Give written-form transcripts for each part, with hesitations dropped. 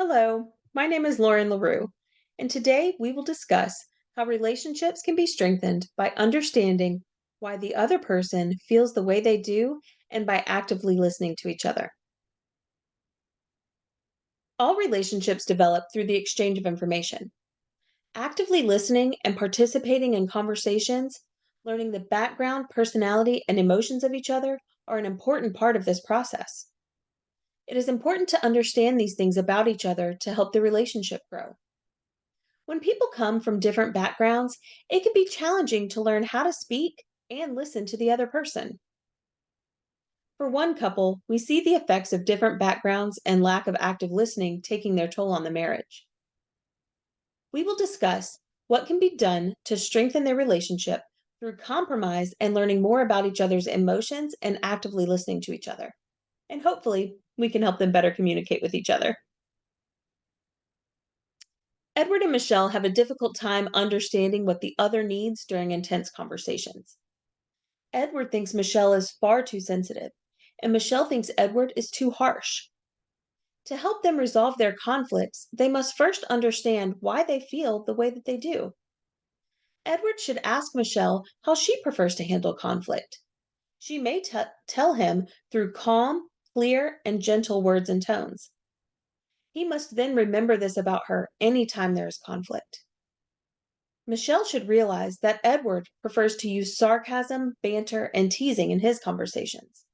Hello, my name is Lauren LaRue, and today we will discuss how relationships can be strengthened by understanding why the other person feels the way they do and by actively listening to each other. All relationships develop through the exchange of information. Actively listening and participating in conversations, learning the background, personality, and emotions of each other are an important part of this process. It is important to understand these things about each other to help the relationship grow. When people come from different backgrounds, it can be challenging to learn how to speak and listen to the other person. For one couple, we see the effects of different backgrounds and lack of active listening taking their toll on the marriage. We will discuss what can be done to strengthen their relationship through compromise and learning more about each other's emotions and actively listening to each other. And hopefully, we can help them better communicate with each other. Edward and Michelle have a difficult time understanding what the other needs during intense conversations. Edward thinks Michelle is far too sensitive, and Michelle thinks Edward is too harsh. To help them resolve their conflicts, they must first understand why they feel the way that they do. Edward should ask Michelle how she prefers to handle conflict. She may tell him through calm, clear, and gentle words and tones. He must then remember this about her anytime there is conflict. Michelle should realize that Edward prefers to use sarcasm, banter, and teasing in his conversations.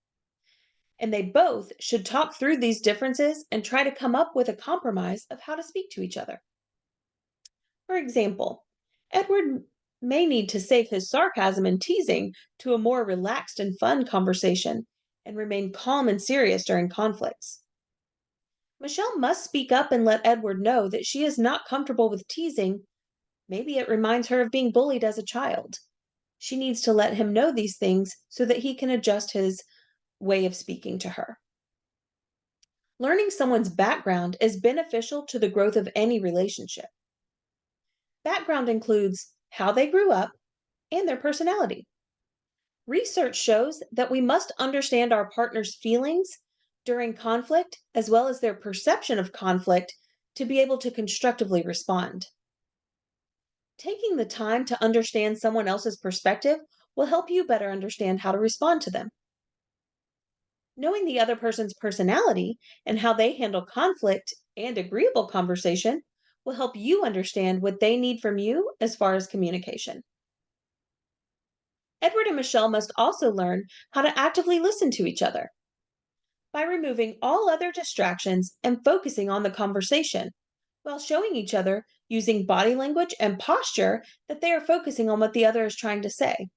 And they both should talk through these differences and try to come up with a compromise of how to speak to each other. For example, Edward may need to save his sarcasm and teasing to a more relaxed and fun conversation and remain calm and serious during conflicts. Michelle must speak up and let Edward know that she is not comfortable with teasing. Maybe it reminds her of being bullied as a child. She needs to let him know these things so that he can adjust his way of speaking to her. Learning someone's background is beneficial to the growth of any relationship. Background includes how they grew up and their personality. Research shows that we must understand our partner's feelings during conflict as well as their perception of conflict to be able to constructively respond. Taking the time to understand someone else's perspective will help you better understand how to respond to them. Knowing the other person's personality and how they handle conflict and agreeable conversation will help you understand what they need from you as far as communication. Edward and Michelle must also learn how to actively listen to each other by removing all other distractions and focusing on the conversation while showing each other using body language and posture that they are focusing on what the other is trying to say.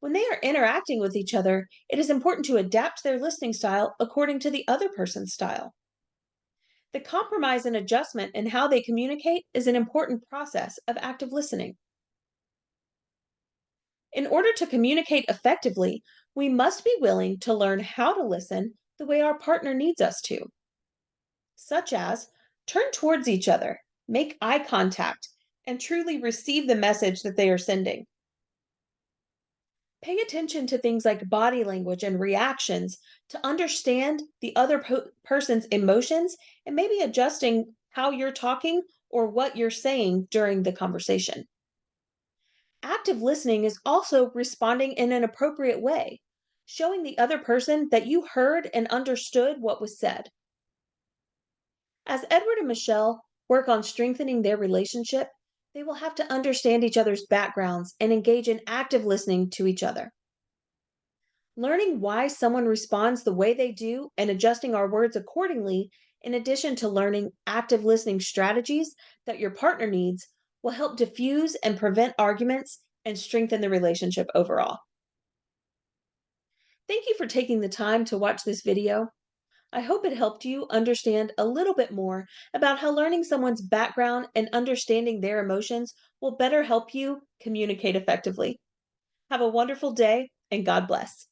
When they are interacting with each other, it is important to adapt their listening style according to the other person's style. The compromise and adjustment in how they communicate is an important process of active listening. In order to communicate effectively, we must be willing to learn how to listen the way our partner needs us to, such as turn towards each other, make eye contact, and truly receive the message that they are sending. Pay attention to things like body language and reactions to understand the other person's emotions and maybe adjusting how you're talking or what you're saying during the conversation. Active listening is also responding in an appropriate way, showing the other person that you heard and understood what was said. As Edward and Michelle work on strengthening their relationship, they will have to understand each other's backgrounds and engage in active listening to each other. Learning why someone responds the way they do and adjusting our words accordingly, in addition to learning active listening strategies that your partner needs, will help diffuse and prevent arguments and strengthen the relationship overall. Thank you for taking the time to watch this video. I hope it helped you understand a little bit more about how learning someone's background and understanding their emotions will better help you communicate effectively. Have a wonderful day and God bless.